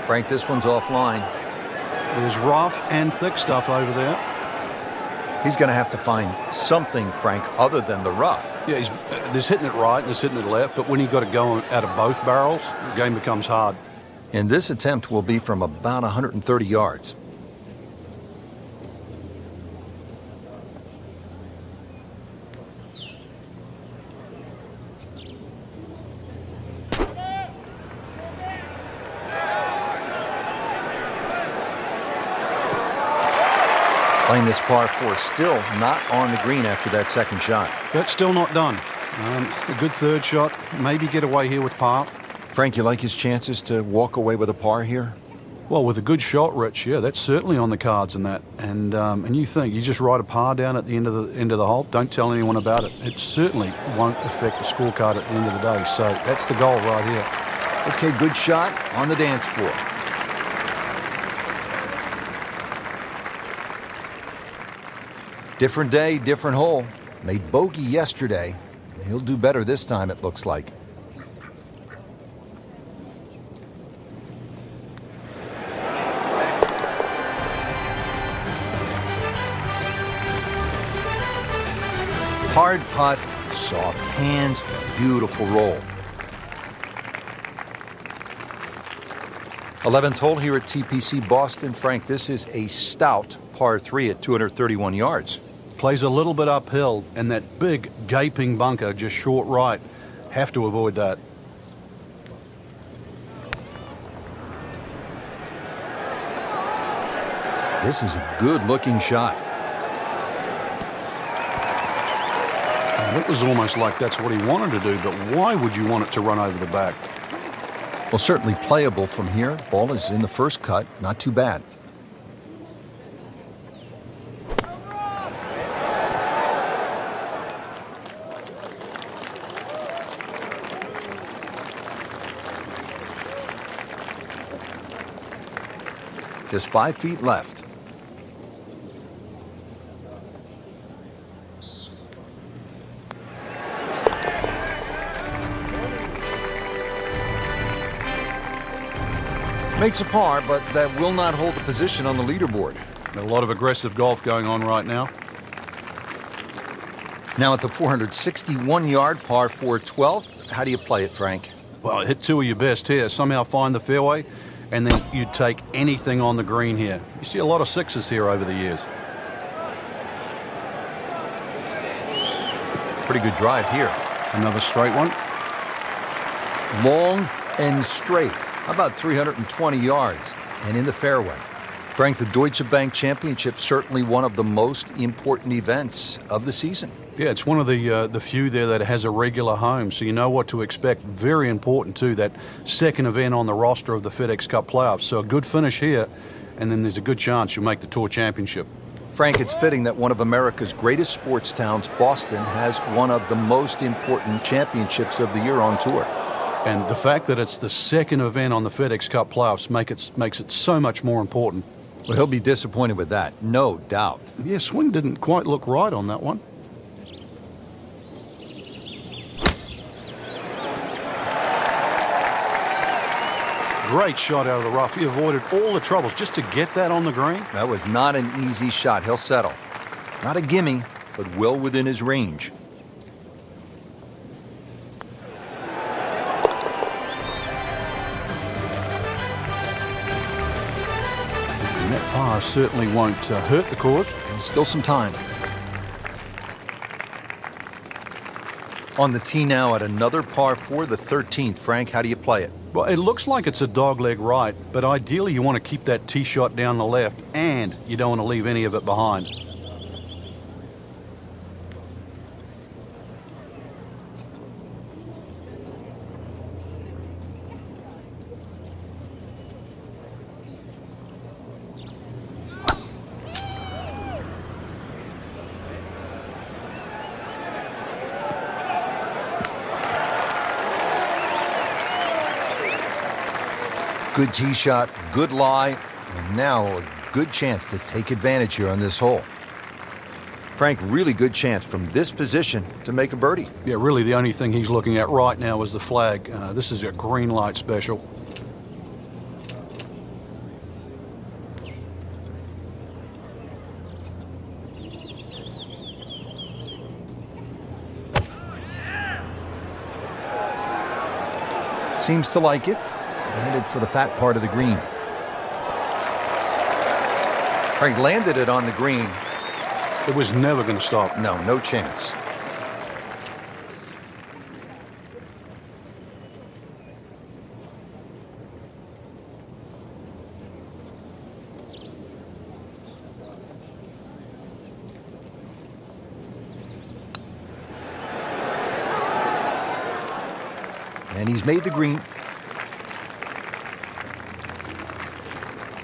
Frank, this one's offline. There's rough and thick stuff over there. He's going to have to find something, Frank, other than the rough. Yeah, there's hitting it right and there's hitting it left, but when you've got to go out of both barrels, the game becomes hard. And this attempt will be from about 130 yards. Playing this par 4, still not on the green after that second shot. That's still not done. A good third shot, maybe get away here with par. Frank, you like his chances to walk away with a par here? Well, with a good shot, Rich, yeah, that's certainly on the cards in that. And you think you just write a par down at the end of the hole, don't tell anyone about it. It certainly won't affect the scorecard at the end of the day. So that's the goal right here. Okay, good shot on the dance floor. Different day, different hole. Made bogey yesterday. He'll do better this time, it looks like. Hard putt, soft hands, beautiful roll. 11th hole here at TPC Boston. Frank, this is a stout par 3 at 231 yards. Plays a little bit uphill, and that big gaping bunker just short right. Have to avoid that. This is a good-looking shot. It was almost like that's what he wanted to do, but why would you want it to run over the back? Well, certainly playable from here. Ball is in the first cut. Not too bad. Just 5 feet left. Makes a par, but that will not hold the position on the leaderboard. A lot of aggressive golf going on right now. Now at the 461-yard par 4 12th, how do you play it, Frank? Well, hit 2 of your best here. Somehow find the fairway, and then you take anything on the green here. You see a lot of 6s here over the years. Pretty good drive here. Another straight one. Long and straight. About 320 yards and in the fairway. Frank, the Deutsche Bank Championship, certainly one of the most important events of the season. Yeah, it's one of the few there that has a regular home, so you know what to expect. Very important, too, that second event on the roster of the FedEx Cup playoffs. So a good finish here, and then there's a good chance you'll make the Tour Championship. Frank, it's fitting that one of America's greatest sports towns, Boston, has one of the most important championships of the year on tour. And the fact that it's the second event on the FedEx Cup playoffs makes it so much more important. Well, he'll be disappointed with that, no doubt. Yeah, swing didn't quite look right on that one. Great shot out of the rough. He avoided all the troubles just to get that on the green. That was not an easy shot. He'll settle. Not a gimme, but well within his range. And that par certainly won't hurt the cause. Still some time. On the tee now at another par 4, the 13th. Frank, how do you play it? Well, it looks like it's a dogleg right, but ideally you want to keep that tee shot down the left, and you don't want to leave any of it behind. Good tee shot, good lie, and now a good chance to take advantage here on this hole. Frank, really good chance from this position to make a birdie. Yeah, really the only thing he's looking at right now is the flag. This is a green light special. Seems to like it. Headed for the fat part of the green. Frank landed it on the green. It was never going to stop. No chance. And he's made the green.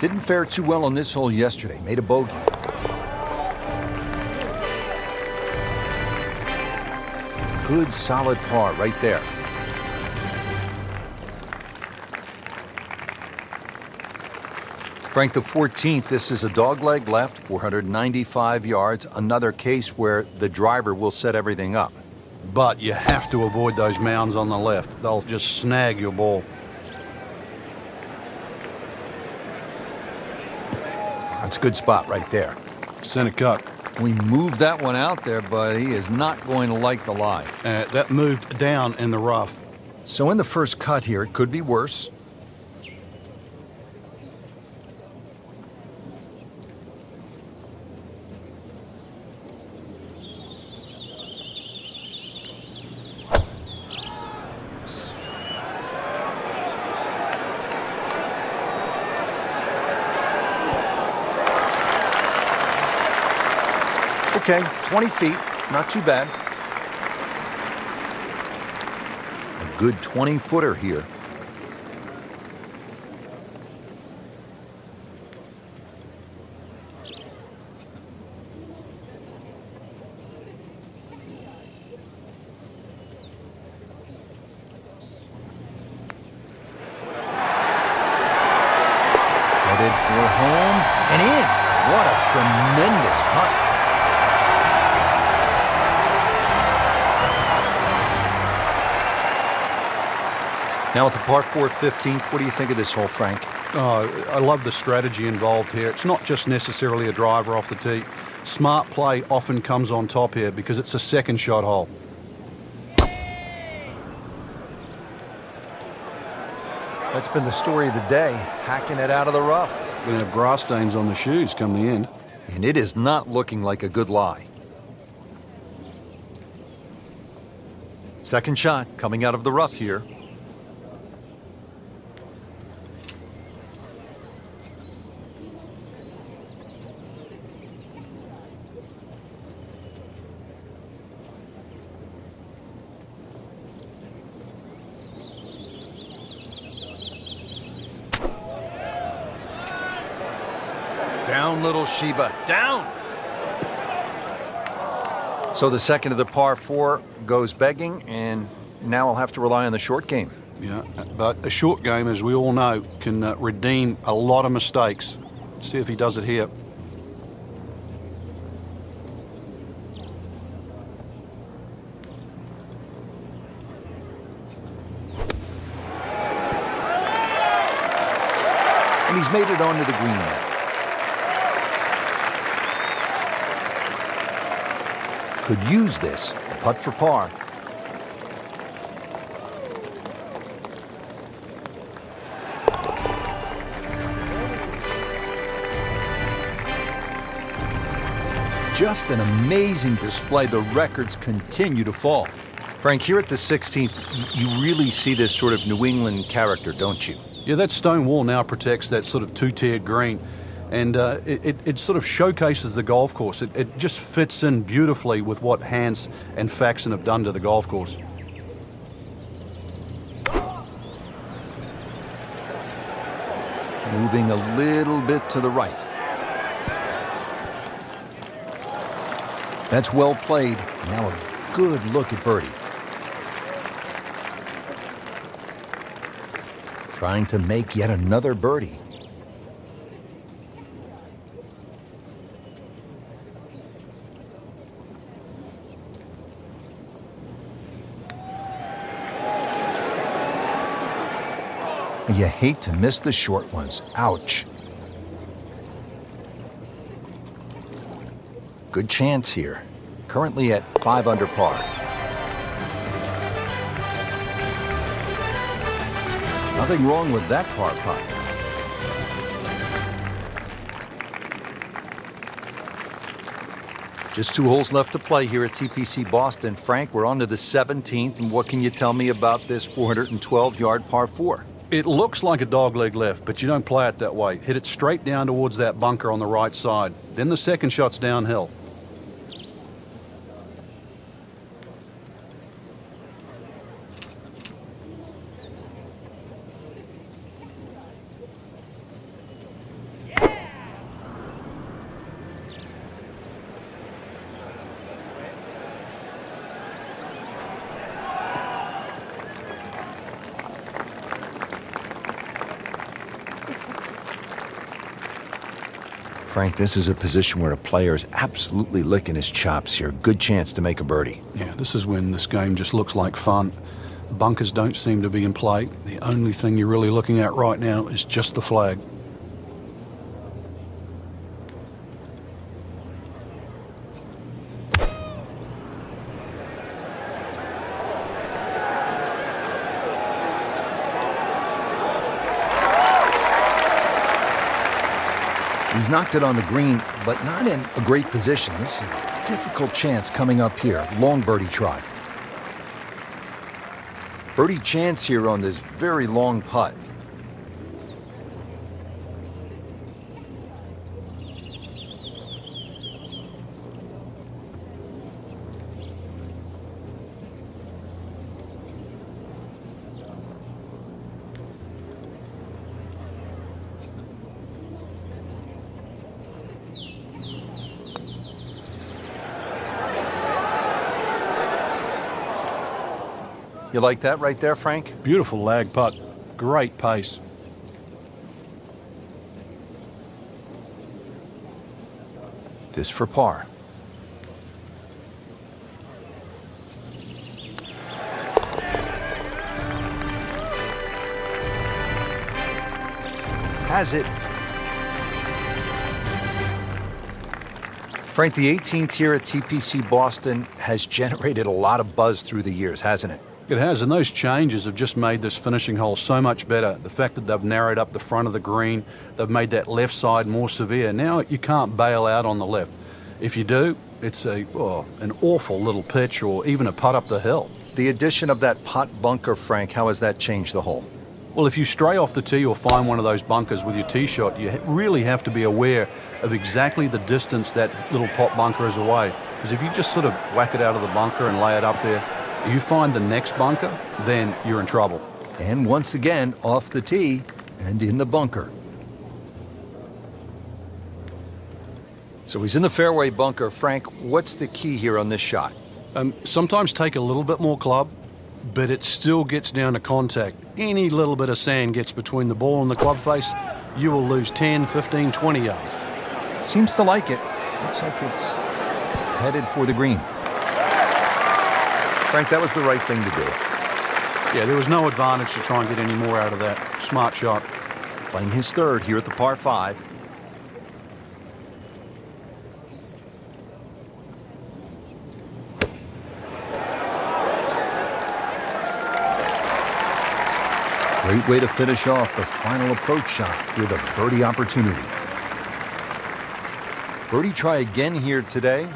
Didn't fare too well on this hole yesterday. Made a bogey. Good solid par right there. Frank, the 14th, this is a dogleg left, 495 yards. Another case where the driver will set everything up. But you have to avoid those mounds on the left. They'll just snag your ball. That's a good spot right there. Center cut. We moved that one out there, but he is not going to like the lie. That moved down in the rough. So in the first cut here, it could be worse. Okay, 20 feet, not too bad. A good 20-footer here. Headed for home and in. What a tremendous putt. Now at the par 4 15th, what do you think of this hole, Frank? I love the strategy involved here. It's not just necessarily a driver off the tee. Smart play often comes on top here because it's a second shot hole. That's been the story of the day, hacking it out of the rough. Going to have grass stains on the shoes come the end. And it is not looking like a good lie. Second shot coming out of the rough here. Down, little Sheba, down! So the second of the par 4 goes begging, and now I'll have to rely on the short game. Yeah, but a short game, as we all know, can redeem a lot of mistakes. See if he does it here. And he's made it onto the green now. Could use this, a putt for par. Just an amazing display. The records continue to fall. Frank, here at the 16th, you really see this sort of New England character, don't you? Yeah, that stone wall now protects that sort of two-tiered green. And it sort of showcases the golf course. It just fits in beautifully with what Hans and Faxon have done to the golf course. Moving a little bit to the right. That's well played. Now a good look at birdie. Trying to make yet another birdie. You hate to miss the short ones. Ouch. Good chance here. Currently at 5 under par. Nothing wrong with that par putt. Just 2 holes left to play here at TPC Boston. Frank, we're on to the 17th, and what can you tell me about this 412-yard par 4? It looks like a dogleg left, but you don't play it that way. Hit it straight down towards that bunker on the right side. Then the second shot's downhill. Frank, this is a position where a player is absolutely licking his chops here. Good chance to make a birdie. Yeah, this is when this game just looks like fun. Bunkers don't seem to be in play. The only thing you're really looking at right now is just the flag. He's knocked it on the green, but not in a great position. This is a difficult chance coming up here. Long birdie try. Birdie chance here on this very long putt. You like that right there, Frank? Beautiful lag putt. Great pace. This for par. Has it. Frank, the 18th here at TPC Boston has generated a lot of buzz through the years, hasn't it? It has, and those changes have just made this finishing hole so much better. The fact that they've narrowed up the front of the green, they've made that left side more severe. Now you can't bail out on the left. If you do, it's an awful little pitch or even a putt up the hill. The addition of that pot bunker, Frank, how has that changed the hole? Well, if you stray off the tee or find one of those bunkers with your tee shot, you really have to be aware of exactly the distance that little pot bunker is away. Because if you just sort of whack it out of the bunker and lay it up there, you find the next bunker, then you're in trouble. And once again, off the tee and in the bunker. So he's in the fairway bunker. Frank, what's the key here on this shot? Sometimes take a little bit more club, but it still gets down to contact. Any little bit of sand gets between the ball and the club face, you will lose 10, 15, 20 yards. Seems to like it. Looks like it's headed for the green. Frank, that was the right thing to do. Yeah, there was no advantage to try and get any more out of that. Smart shot. Playing his third here at the par 5. Great way to finish off the final approach shot with a birdie opportunity. Birdie try again here today.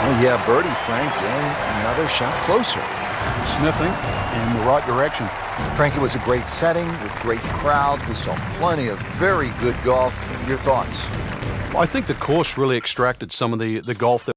Oh yeah, birdie, Frank, and another shot closer. Sniffing in the right direction. Frank, it was a great setting with great crowds. We saw plenty of very good golf. Your thoughts? I think the course really extracted some of the golf that